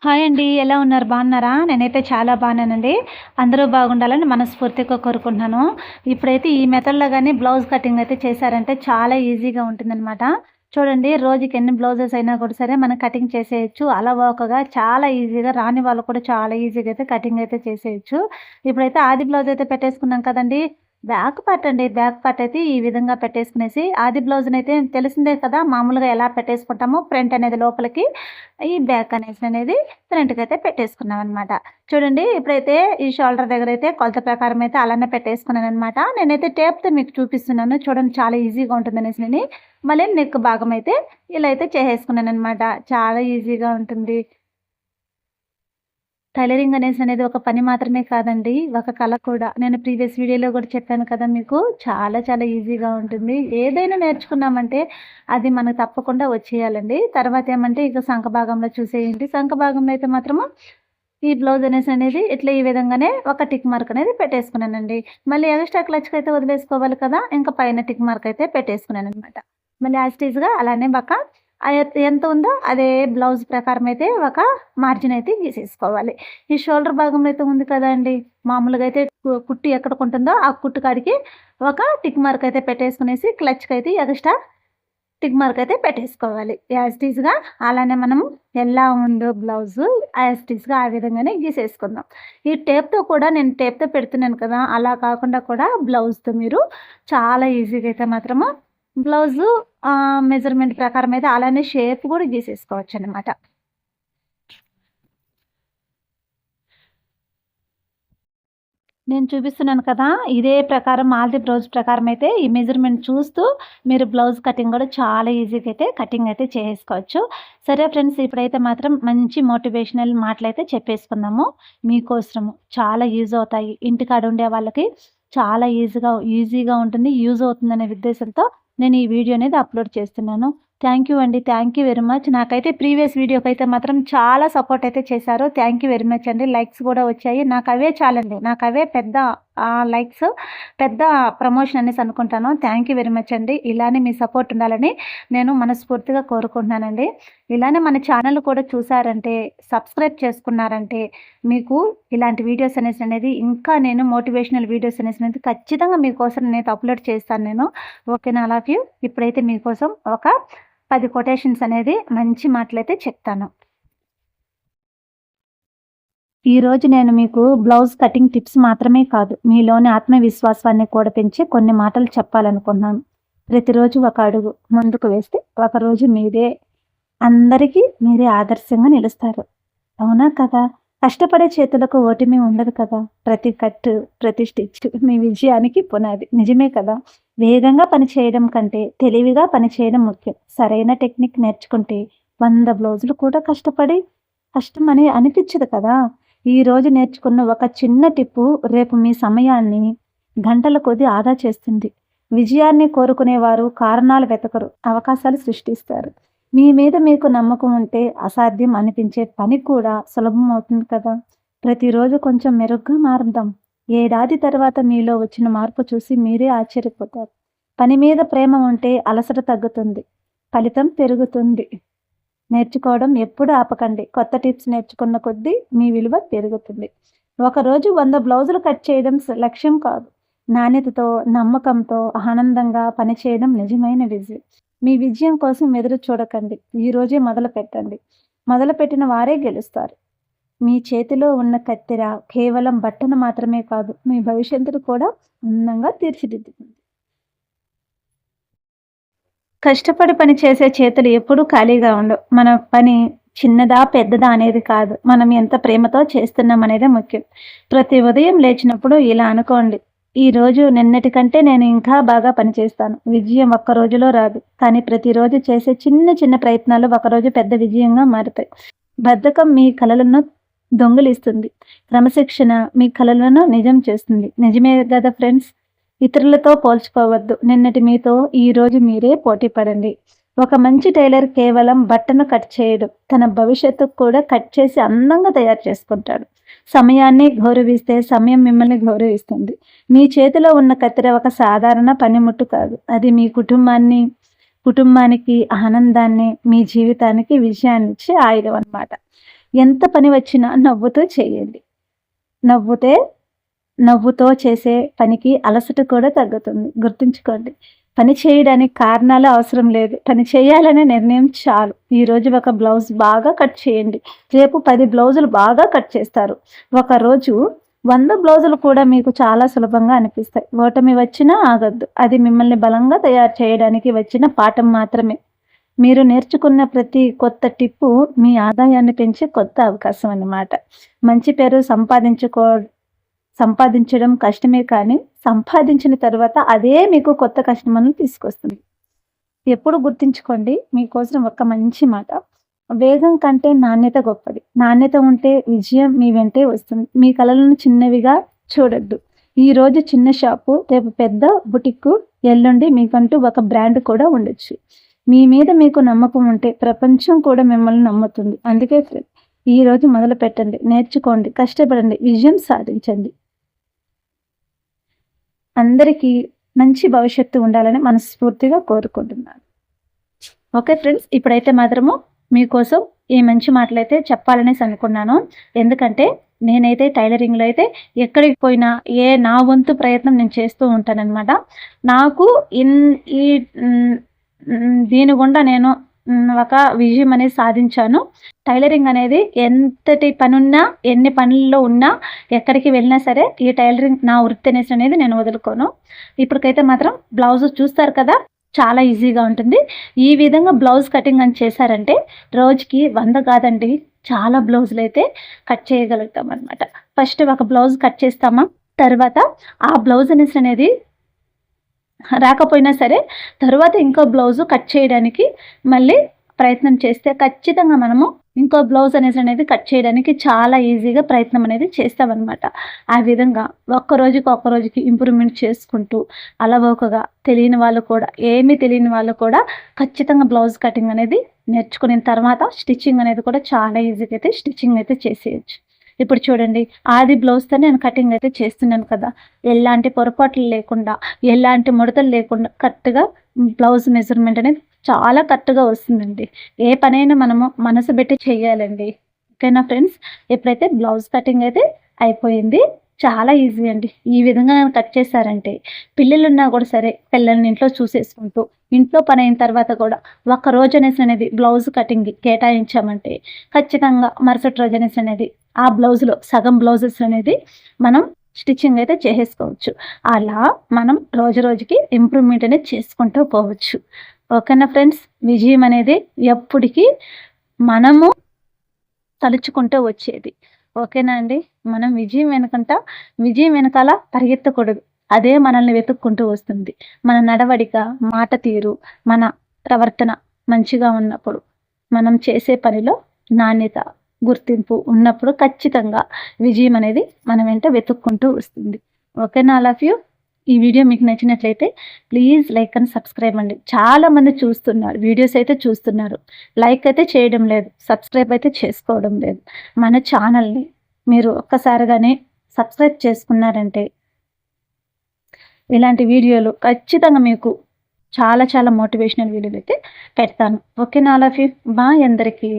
Hi అండి. ఎలా ఉన్నారు? బాగున్నారా? నేనైతే చాలా బాగున్నానండి. అందరూ బాగుండాలని మనస్ఫూర్తిగా కోరుకుంటున్నాను. ఇప్పుడైతే ఈ మెథడ్‌లో గాని బ్లౌజ్ కటింగ్ అయితే చేశారంటే చాలా ఈజీగా ఉంటుందనమాట. చూడండి, రోజుకి ఎన్ని బ్లౌజెస్ అయినా కూడా సరే మనం కటింగ్ చేసేయొచ్చు. అలవోకగా చాలా ఈజీగా, రాని వాళ్ళు కూడా చాలా ఈజీగా అయితే కటింగ్ అయితే చేసేయొచ్చు. ఇప్పుడైతే ఆది బ్లౌజ్ అయితే పెట్టేసుకున్నాం కదండీ! బ్యాక్ పార్ట్ అండి. బ్యాక్ పార్ట్ అయితే ఈ విధంగా పెట్టేసుకునేసి, ఆది బ్లౌజ్‌నైతే తెలిసిందే కదా! మామూలుగా ఎలా పెట్టేసుకుంటామో ఫ్రంట్ అనేది లోపలికి, ఈ బ్యాక్ అనేది ఫ్రంట్‌కైతే పెట్టేసుకున్నామనమాట. చూడండి, ఇప్పుడైతే ఈ షోల్డర్ దగ్గరైతే కొలత ప్రకారం అయితే అలానే పెట్టేసుకున్నాననమాట. నేనైతే టేప్‌తో మీకు చూపిస్తున్నాను. చూడండి, చాలా ఈజీగా ఉంటుందనేసినని. మళ్ళీ నెక్ భాగం అయితే ఇలా అయితే చేసేసుకున్నాననమాట. చాలా ఈజీగా ఉంటుంది. టైలరింగ్ అనేది ఒక పని మాత్రమే కాదండి. ఒక కళ కూడా. నేను ప్రీవియస్ వీడియోలో కూడా చెప్పాను కదా మీకు. చాలా చాలా ఈజీగా ఉంటుంది. ఏదైనా నేర్చుకున్నామంటే అది మనకు తప్పకుండా వచ్చేయాలండి. తర్వాత ఏమంటే ఇక సంక భాగంలో చూసేయండి. సంక భాగంలో అయితే మాత్రము ఈ బ్లౌజ్ అనేది ఇట్లా ఈ విధంగానే ఒక టిక్ మార్క్ అనేది పెట్టేసుకున్నానండి. మళ్ళీ ఎక్స్‌ట్రా క్లచ్‌కైతే వదిలేసుకోవాలి కదా! ఇంకా పైన టిక్ మార్క్ అయితే పెట్టేసుకున్నాననమాట. మళ్ళీ యాజ్ ఇట్ ఈజ్‌గా అలానే ఎంత ఉందో అదే బ్లౌజ్ ప్రకారం అయితే ఒక మార్జిన్ అయితే గీసేసుకోవాలి. ఈ షోల్డర్ భాగంలో అయితే ఉంది కదండీ! మామూలుగా అయితే కుట్టు ఎక్కడికుంటుందో ఆ కుట్టు కాడికి ఒక టిక్ మార్క్ అయితే పెట్టేసుకునేసి క్లచ్‌కైతే ఎక్స్‌ట్రా టిక్ మార్క్ అయితే పెట్టేసుకోవాలి. యాజ్ ఇట్ ఈజ్‌గా అలానే మనము ఎలా ఉందో బ్లౌజు యాజ్ ఇట్ ఈజ్‌గా ఆ విధంగానే గీసేసుకుందాం. ఈ టేప్‌తో కూడా నేను టేప్‌తో పెడుతున్నాను కదా! అలా కాకుండా కూడా బ్లౌజ్‌తో మీరు చాలా ఈజీగా అయితే మాత్రము బ్లౌజు మెజర్‌మెంట్ ప్రకారం అయితే అలానే షేప్ కూడా గీసేసుకోవచ్చనమాట. నేను చూపిస్తున్నాను కదా! ఇదే ప్రకారం ఆల్ది బ్లౌజ్ ప్రకారం అయితే ఈ మెజర్‌మెంట్ చూస్తూ మీరు బ్లౌజ్ కటింగ్ కూడా చాలా ఈజీగా అయితే కటింగ్ అయితే చేసేసుకోవచ్చు. సరే ఫ్రెండ్స్, ఇప్పుడైతే మాత్రం మంచి మోటివేషనల్ మాటలైతే చెప్పేసుకుందాము. మీకోసము చాలా యూజ్ అవుతాయి. ఇంటికాడ ఉండే వాళ్ళకి చాలా ఈజీగా ఉంటుంది. యూజ్ అవుతుందనే ఉద్దేశంతో నేను ఈ వీడియో అనేది అప్‌లోడ్ చేస్తున్నాను. థ్యాంక్ యూ అండి. Thank you very much. నాకైతే ప్రీవియస్ వీడియోకైతే మాత్రం చాలా సపోర్ట్ అయితే చేశారు. థ్యాంక్ యూ వెరీ మచ్ అండి. లైక్స్ కూడా వచ్చాయి. నాకవే చాలండి. నాకవే పెద్ద లైక్స్, పెద్ద ప్రమోషన్ అనేసి అనుకుంటాను. థ్యాంక్ యూ వెరీ మచ్ అండి. ఇలానే మీ సపోర్ట్ ఉండాలని నేను మనస్ఫూర్తిగా కోరుకుంటున్నానండి. ఇలానే మన ఛానల్ కూడా చూసారంటే, సబ్స్క్రైబ్ చేసుకున్నారంటే మీకు ఇలాంటి వీడియోస్ అనేది ఇంకా నేను మోటివేషనల్ వీడియోస్ అనేది ఖచ్చితంగా మీకోసం నేనైతే అప్‌లోడ్ చేస్తాను నేను. ఓకేనా? I love you. ఇప్పుడైతే మీకోసం ఒక 10 కొటేషన్స్ అనేది మంచి మాటలైతే చెప్తాను. ఈరోజు నేను మీకు బ్లౌజ్ కటింగ్ టిప్స్ మాత్రమే కాదు, మీలోని ఆత్మవిశ్వాసాన్ని కూడా పెంచే కొన్ని మాటలు చెప్పాలనుకున్నాను. ప్రతిరోజు ఒక అడుగు ముందుకు వేస్తే ఒకరోజు అందరికీ మీరే ఆదర్శంగా నిలుస్తారు. అవునా కదా? కష్టపడే చేతులకు ఓటమి ఉండదు కదా! ప్రతి కట్టు, ప్రతి స్టిచ్ మీ విజయానికి పునాది. నిజమే కదా! వేగంగా పనిచేయడం కంటే తెలివిగా పనిచేయడం ముఖ్యం. సరైన టెక్నిక్ నేర్చుకుంటే 100 బ్లౌజులు కూడా కష్టమని అనిపించదు కదా! ఈరోజు నేర్చుకున్న ఒక చిన్న టిప్పు రేపు మీ సమయాన్ని గంటల కొద్దీ ఆదా చేస్తుంది. విజయాన్ని కోరుకునేవారు కారణాలు వెతకరు, అవకాశాలు సృష్టిస్తారు. మీ మీద మీకు నమ్మకం ఉంటే అసాధ్యం అనిపించే పని కూడా సులభం అవుతుంది కదా! ప్రతిరోజు కొంచెం మెరుగ్గా మారుద్దాం. ఏడాది తర్వాత మీలో వచ్చిన మార్పు చూసి మీరే ఆశ్చర్యపోతారు. పని మీద ప్రేమ ఉంటే అలసట తగ్గుతుంది, ఫలితం పెరుగుతుంది. నేర్చుకోవడం ఎప్పుడు ఆపకండి. కొత్త టిప్స్ నేర్చుకున్న కొద్దీ మీ విలువ పెరుగుతుంది. ఒకరోజు 100 బ్లౌజులు కట్ చేయడం లక్ష్యం కాదు. నాణ్యతతో, నమ్మకంతో, ఆనందంగా పనిచేయడం నిజమైన విజయం. మీ విజయం కోసం ఎదురు చూడకండి. ఈరోజే మొదలుపెట్టండి. మొదలుపెట్టిన వారే గెలుస్తారు. మీ చేతిలో ఉన్న కత్తెర కేవలం బట్టను మాత్రమే కాదు, మీ భవిష్యత్తును కూడా అందంగా తీర్చిదిద్దుతుంది. కష్టపడి పని చేసే చేతులు ఎప్పుడూ ఖాళీగా ఉండవు. మన పని చిన్నదా, పెద్దదా అనేది కాదు. మనం ఎంత ప్రేమతో చేస్తున్నాం అనేదే ముఖ్యం. ప్రతి ఉదయం లేచినప్పుడు ఇలా అనుకోండి, ఈరోజు నిన్నటి కంటే నేను ఇంకా బాగా పనిచేస్తాను. విజయం ఒక్క రోజులో రాదు. కానీ ప్రతిరోజు చేసే చిన్న చిన్న ప్రయత్నాలు ఒకరోజు పెద్ద విజయంగా మారుతాయి. బద్ధకం మీ కలలను దొంగిలిస్తుంది. క్రమశిక్షణ మీ కలలను నిజం చేస్తుంది. నిజమే కదా ఫ్రెండ్స్? ఇతరులతో పోల్చుకోవద్దు. నిన్నటి మీతో ఈరోజు మీరే పోటీ పడండి. ఒక మంచి టైలర్ కేవలం బట్టను కట్ చేయడు, తన భవిష్యత్తుకు కూడా కట్ చేసి అందంగా తయారు చేసుకుంటాడు. సమయాన్ని గౌరవిస్తే సమయం మిమ్మల్ని గౌరవిస్తుంది. మీ చేతిలో ఉన్న కత్తెర ఒక సాధారణ పనిముట్టు కాదు. అది మీ కుటుంబాన్ని, కుటుంబానికి ఆనందాన్ని, మీ జీవితానికి విజయాన్ని ఇచ్చే ఆయుధం అన్నమాట. ఎంత పని వచ్చినా నవ్వుతూ చేయండి. నవ్వుతే నవ్వుతో చేసే పనికి అలసట కూడా తగ్గుతుంది. గుర్తుంచుకోండి. పని చేయడానికి కారణాలు అవసరం లేదు. పని చేయాలనే నిర్ణయం చాలు. ఈరోజు ఒక బ్లౌజ్ బాగా కట్ చేయండి. రేపు 10 బ్లౌజులు బాగా కట్ చేస్తారు. ఒకరోజు 100 బ్లౌజులు కూడా మీకు చాలా సులభంగా అనిపిస్తాయి. ఓటమి వచ్చినా ఆగొద్దు. అది మిమ్మల్ని బలంగా తయారు చేయడానికి వచ్చిన పాఠం మాత్రమే. మీరు నేర్చుకున్న ప్రతి కొత్త టిప్పు మీ ఆదాయాన్ని పెంచే కొత్త అవకాశం అన్నమాట. మంచి పేరు సంపాదించడం కష్టమే, కానీ సంపాదించిన తర్వాత అదే మీకు కొత్త కస్టమర్‌ని తీసుకొస్తుంది. ఎప్పుడు గుర్తుంచుకోండి, మీకోసం ఒక మంచి మాట. వేగం కంటే నాణ్యత గొప్పది. నాణ్యత ఉంటే విజయం మీ వెంటే వస్తుంది. మీ కలలను చిన్నవిగా చూడొద్దు. ఈరోజు చిన్న షాపు, రేపు పెద్ద బుటిక్కు, ఎల్లుండి మీకంటూ ఒక బ్రాండ్ కూడా ఉండొచ్చు. మీ మీద మీకు నమ్మకం ఉంటే ప్రపంచం కూడా మిమ్మల్ని నమ్ముతుంది. అందుకే ఈరోజు మొదలు పెట్టండి, నేర్చుకోండి, కష్టపడండి, విజయం సాధించండి. అందరికీ మంచి భవిష్యత్తు ఉండాలని మనస్ఫూర్తిగా కోరుకుంటున్నాను. ఓకే ఫ్రెండ్స్, ఇప్పుడైతే మాత్రము మీకోసం ఈ మంచి మాటలైతే చెప్పాలనేసి అనుకున్నాను. ఎందుకంటే నేనైతే టైలరింగ్‌లో అయితే ఎక్కడికి పోయినా నా వంతు ప్రయత్నం నేను చేస్తూ ఉంటాననమాట. నాకు ఈ దీని గుండా నేను ఒక విజయం అనేది సాధించాను. టైలరింగ్ అనేది ఎంతటి పనున్నా, ఎన్ని పనుల్లో ఉన్నా, ఎక్కడికి వెళ్ళినా సరే ఈ టైలరింగ్ నా వృత్తి అనేది నేను వదులుకోను. ఇప్పటికైతే మాత్రం బ్లౌజ్ చూస్తారు కదా, చాలా ఈజీగా ఉంటుంది. ఈ విధంగా బ్లౌజ్ కటింగ్ అని చేశారంటే రోజుకి 100 కాదండి, చాలా బ్లౌజులు అయితే కట్ చేయగలుగుతాం అనమాట. ఫస్ట్ ఒక బ్లౌజ్ కట్ చేస్తామా, తర్వాత ఆ బ్లౌజ్ అనేది రాకపోయినా సరే తర్వాత ఇంకో బ్లౌజు కట్ చేయడానికి మళ్ళీ ప్రయత్నం చేస్తే ఖచ్చితంగా మనము ఇంకో బ్లౌజ్ అనేది కట్ చేయడానికి చాలా ఈజీగా ప్రయత్నం అనేది చేస్తామన్నమాట. ఆ విధంగా ఒక్కరోజుకి ఇంప్రూవ్మెంట్ చేసుకుంటూ అలవోకగా ఏమీ తెలియని వాళ్ళు కూడా ఖచ్చితంగా బ్లౌజ్ కటింగ్ అనేది నేర్చుకున్న తర్వాత స్టిచ్చింగ్ అనేది కూడా చాలా ఈజీగా అయితే స్టిచ్చింగ్ అయితే చేసేయచ్చు. ఇప్పుడు చూడండి, ఆది బ్లౌజ్తో నేను కటింగ్ అయితే చేస్తున్నాను కదా, ఎలాంటి పొరపాట్లు లేకుండా, ఎలాంటి ముడతలు లేకుండా కరెక్ట్గా బ్లౌజ్ మెజర్మెంట్ అనేది చాలా కరెక్ట్గా వస్తుందండి. ఏ పనైనా మనము మనసు పెట్టి చేయాలండి. ఓకేనా ఫ్రెండ్స్, ఎప్పుడైతే బ్లౌజ్ కటింగ్ అయితే అయిపోయింది, చాలా ఈజీ అండి. ఈ విధంగా కట్ చేశారంటే పిల్లలున్నా కూడా సరే, పిల్లల్ని ఇంట్లో చూసేసుకుంటూ ఇంట్లో పని అయిన తర్వాత కూడా ఒక రోజు అనేది బ్లౌజ్ కటింగ్ కేటాయించామంటే ఖచ్చితంగా మరుసటి రోజు అనేది ఆ బ్లౌజ్లో సగం బ్లౌజెస్ అనేది మనం స్టిచ్చింగ్ అయితే చేసేసుకోవచ్చు. అలా మనం రోజుకి ఇంప్రూవ్మెంట్ అనేది చేసుకుంటూ పోవచ్చు. ఓకేనా ఫ్రెండ్స్, విజయం అనేది ఎప్పటికీ మనము తలుచుకుంటూ వచ్చేది. ఓకేనా అండి, మనం విజయం వెనకాల పరిగెత్తకూడదు, అదే మనల్ని వెతుక్కుంటూ వస్తుంది. మన నడవడిక, మాట తీరు, మన ప్రవర్తన మంచిగా ఉన్నప్పుడు, మనం చేసే పనిలో నాణ్యత, గుర్తింపు ఉన్నప్పుడు ఖచ్చితంగా విజయం అనేది మన వెంట వెతుక్కుంటూ వస్తుంది. ఓకేనా ఆల్ ఆఫ్ యూ. ఈ వీడియో మీకు నచ్చినట్లయితే ప్లీజ్ లైక్ అండ్ సబ్స్క్రైబ్ అండి. చాలామంది చూస్తున్నారు, వీడియోస్ అయితే చూస్తున్నారు, లైక్ అయితే చేయడం లేదు, సబ్స్క్రైబ్ అయితే చేసుకోవడం లేదు. మన ఛానల్ని మీరు ఒక్కసారిగానే సబ్స్క్రైబ్ చేసుకున్నారంటే ఇలాంటి వీడియోలు ఖచ్చితంగా మీకు చాలా మోటివేషనల్ వీడియోలు అయితే పెడతాను. ఓకేనా ఆల్ ఆఫ్ యూ. బాయ్ అందరికీ.